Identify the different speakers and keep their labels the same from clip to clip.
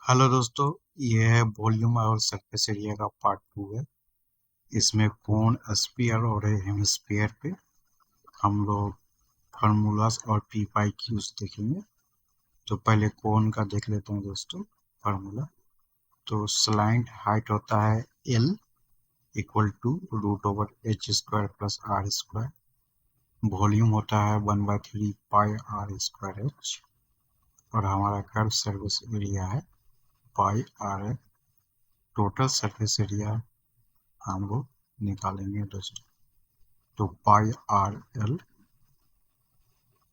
Speaker 1: Hello दोस्तों, ये है वॉल्यूम और सरफेस एरिया का पार्ट 2 है। इसमें कोन, स्फीयर और हेमिस्फीयर पे हम लोग फार्मूलास और पी पाई क्यूज देखेंगे। तो पहले कोन का देख लेते हैं दोस्तों फार्मूला। तो स्लाइंट हाइट होता है L equal to root over H square plus R square. Volume होता है 1/3 पाई आर स्क्वायर एच। और हमारा कर्व सरफेस एरिया है पाई आर है। टोटल सरफेस एरिया हम लोग निकालेंगे दोस्तों। तो pi r l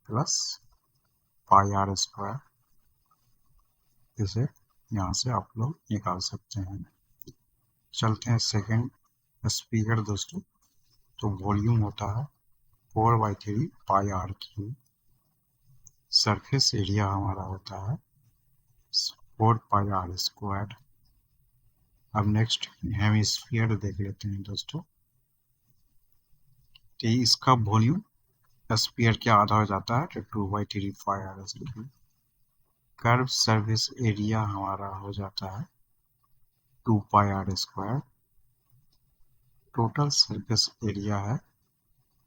Speaker 1: plus pi r square, इसे यहाँ से आप लोग निकाल सकते हैं। चलते हैं सेकेंड स्पीकर दोस्तों। तो वॉल्यूम होता है 4/3 पाई आर क्यूब। सरफेस एरिया हमारा होता है 4 पाई आर स्क्वायर। अब नेक्स्ट हेमिस्फीयर देख लेते हैं दोस्तों। तो इसका वॉल्यूम स्पीयर के आधा हो जाता है, तो 2/3 pi r cube. Curve surface area हमारा हो जाता है 2 pi r square. Total surface area है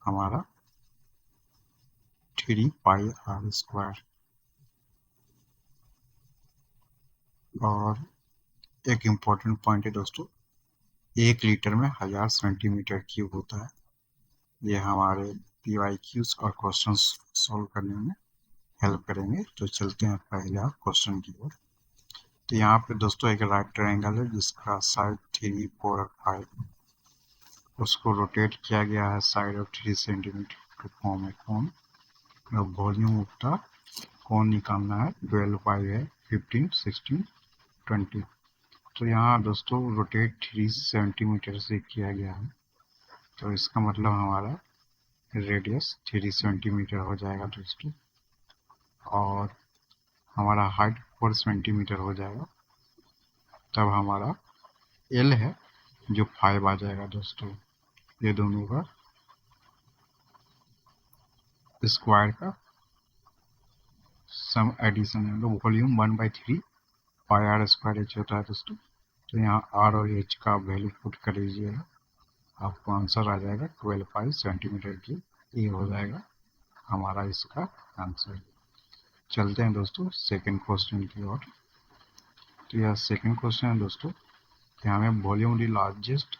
Speaker 1: हमारा 3 पाई आर स्क्वायर। और एक इम्पॉर्टेंट पॉइंट है दोस्तों, 1 लीटर में 1000 सेंटीमीटर क्यूब होता है। ये हमारे पी वाई क्यूज और क्वेश्चन सॉल्व करने में हेल्प करेंगे। तो चलते हैं पहले क्वेश्चन की ओर। तो यहाँ पे दोस्तों एक राइट ट्रायंगल है जिसका साइड 3, 4 और 5, उसको रोटेट किया गया है side of 3 centimetre to form a cone. Volume of the cone निकालना है। 12 पाई है, 15, 16, 20। तो यहाँ दोस्तों रोटेट 3 सेंटीमीटर से किया गया है, तो इसका मतलब हमारा रेडियस 3 सेंटीमीटर हो जाएगा दोस्तों। और हमारा हाइट 4 सेंटीमीटर हो जाएगा। तब हमारा एल है जो 5 आ जाएगा दोस्तों। ये दोनों का स्क्वायर का सम एडिशन है। तो volume 1/3 pi r square h होता है दोस्तों। तो यहाँ आर और एच का वैल्यू पुट कर लीजिएगा, आपको आंसर आ जाएगा 12 पाई सेंटीमीटर की। ये हो जाएगा हमारा इसका आंसर। चलते हैं दोस्तों सेकंड क्वेश्चन की ओर। तो यह सेकंड क्वेश्चन है दोस्तों कि हमें वॉल्यूम दी लार्जेस्ट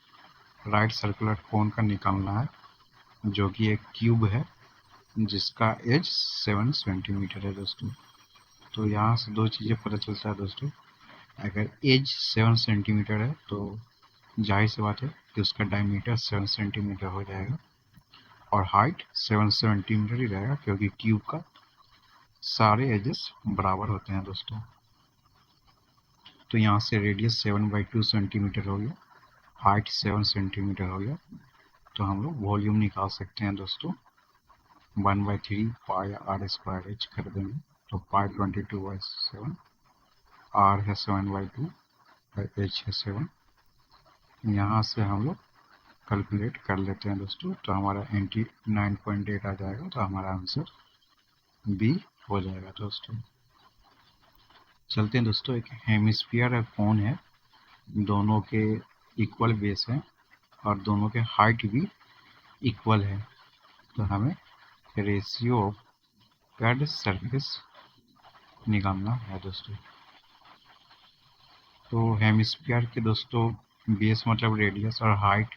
Speaker 1: राइट सर्कुलर कोन का निकालना है, जो कि एक क्यूब है जिसका एज 7 सेंटीमीटर है दोस्तों। तो यहाँ से दो चीज़ें पता चलता है दोस्तों। अगर एज 7 सेंटीमीटर है तो जाहिर सी बात है कि उसका डायमीटर 7 सेंटीमीटर हो जाएगा और हाइट 7 सेंटीमीटर ही रहेगा, क्योंकि क्यूब का सारे एजेस बराबर होते हैं दोस्तों। तो यहाँ से रेडियस 7/2 सेंटीमीटर हो गया, हाइट 7 सेंटीमीटर हो गया। तो हम लोग वॉल्यूम निकाल सकते हैं दोस्तों। 1/3 पाई आर स्क्वायर एच कर देंगे। तो पाई 22/7, आर है 7/2, एच है 7। यहाँ से हम लोग कैलकुलेट कर लेते हैं दोस्तों। तो हमारा 89.8 आ जाएगा। तो हमारा आंसर बी हो जाएगा दोस्तों। चलते हैं दोस्तों, एक हेमिस्फीयर है, कोन है, दोनों के इक्वल बेस हैं और दोनों के हाइट भी इक्वल है। तो हमें रेशियो ऑफ कर्व्ड सरफेस निकालना है दोस्तों। तो हेमिस्फीयर के दोस्तों बेस मतलब रेडियस और हाइट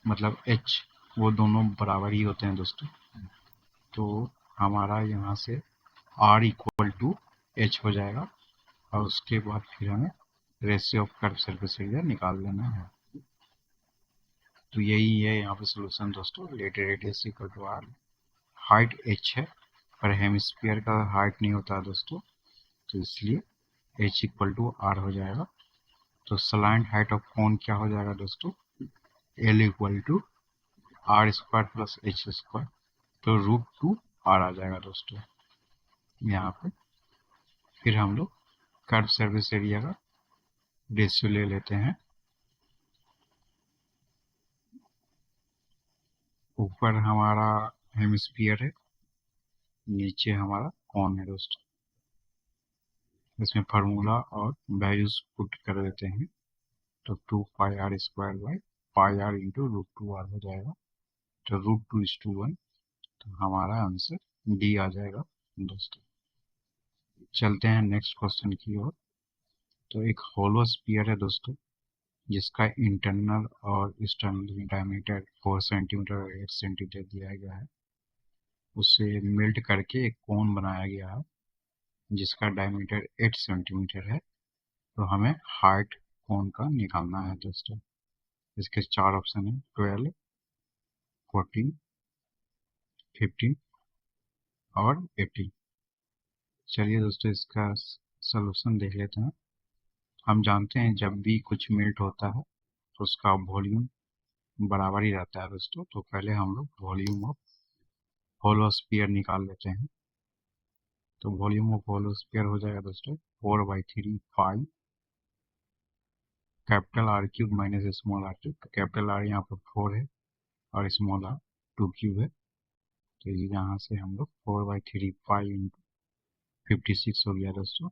Speaker 1: मतलब एच, वो दोनों बराबर ही होते हैं दोस्तों। तो हमारा यहाँ से आर इक्वल टू एच हो जाएगा और उसके बाद फिर हमें ratio of curve surface area निकाल लेना है। तो यही है यहाँ पे सोल्यूशन दोस्तों। Letter radius equal to R, height H है पर हेमिस्फीयर का हाइट नहीं होता है दोस्तों, तो इसलिए एच इक्वल टू आर हो जाएगा। तो स्लैंट हाइट ऑफ कोन क्या हो जाएगा दोस्तों, L equal to R square plus H square. तो √2 आर आ जाएगा दोस्तों यहाँ पे। फिर हम लोग कर्व सरफेस एरिया का रेशियो ले लेते हैं। ऊपर हमारा हेमिस्फीयर है, नीचे हमारा कोन है दोस्तों। इसमें फार्मूला और वैल्यूज पुट कर देते हैं तो 2πr² by πr into √2r हो जाएगा। तो √2:1, तो हमारा आंसर डी आ जाएगा दोस्तों। चलते हैं नेक्स्ट क्वेश्चन की ओर। तो एक होलो स्फीयर है दोस्तों, जिसका इंटरनल और एक्सटर्नल डायमीटर 4 सेंटीमीटर और 8 सेंटीमीटर दिया गया है। उसे मेल्ट करके एक कोन बनाया गया है जिसका डायमीटर 8 सेंटीमीटर है। तो हमें हाइट कोन का निकालना है दोस्तों। इसके 4 ऑप्शन है, 12, 14, 15 और 18। चलिए दोस्तों इसका सलूशन देख लेते हैं। हम जानते हैं जब भी कुछ मेल्ट होता है तो उसका वॉल्यूम बराबर ही रहता है दोस्तों। तो पहले हम लोग वॉल्यूम ऑफ होलो स्फीयर निकाल लेते हैं। तो वॉल्यूम ऑफ होलो स्फीयर हो जाएगा दोस्तों 4/3 pi capital R cube minus small R cube. Capital R यहाँ पर 4 है और स्मॉल आर 2 क्यूब है। तो यहाँ से हम लोग 4/3 पाई इंटू 56 हो गया दोस्तों।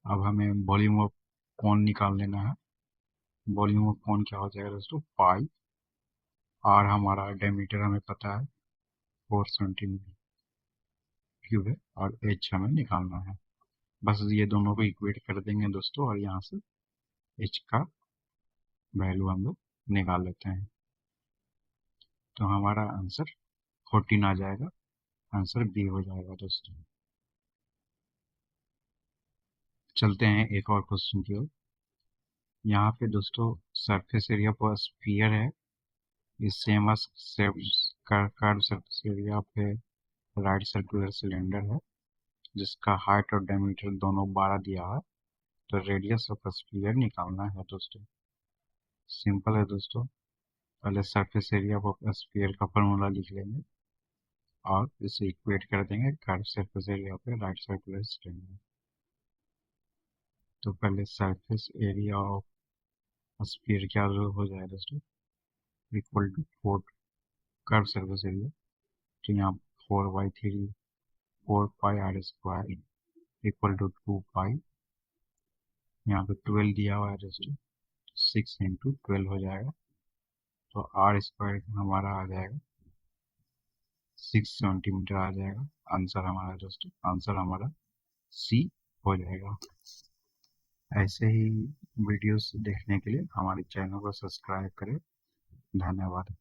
Speaker 1: अब हमें वॉल्यूम ऑफ कोन निकाल लेना है। वॉल्यूम ऑफ कोन क्या हो जाएगा दोस्तों, पाई। आर हमारा डायमीटर हमें पता है 4 सेंटीमीटर क्यूब है और एच हमें निकालना है। बस ये दोनों को इक्वेट कर देंगे दोस्तों और यहाँ से एच का वैल्यू हम लोग निकाल लेते हैं। तो हमारा आंसर 14 आ जाएगा। आंसर बी हो जाएगा दोस्तों। चलते हैं एक और क्वेश्चन की ओर। यहाँ पे दोस्तों सरफेस एरिया पर स्फीयर है। इस सेम कर्व सरफेस एरिया पे राइट सर्कुलर सिलेंडर है जिसका हाइट और डायमीटर दोनों 12 दिया है। तो रेडियस ऑफ स्फीयर निकालना है दोस्तों। सिंपल है दोस्तों, पहले सरफेस एरिया ऑफ स्फीयर का फॉर्मूला लिख लेंगे और इसे इक्वेट कर देंगे कर्व सरफेस एरिया पे राइट सर्कुलर सिलेंडर। तो पहले सरफेस एरिया ऑफ स्फीयर क्या हो जाएगा दोस्तों, equal to 4 curve surface area. तो यहाँ 4/3 4πr² इक्वल टू 2 पाई। यहाँ पे 12 दिया हुआ है दोस्तों, 6 इंटू 12 हो जाएगा। तो r² हमारा आ जाएगा 6 सेंटीमीटर आ जाएगा। आंसर हमारा दोस्तों, आंसर हमारा सी हो जाएगा। ऐसे ही वीडियोस देखने के लिए हमारे चैनल को सब्सक्राइब करें। धन्यवाद।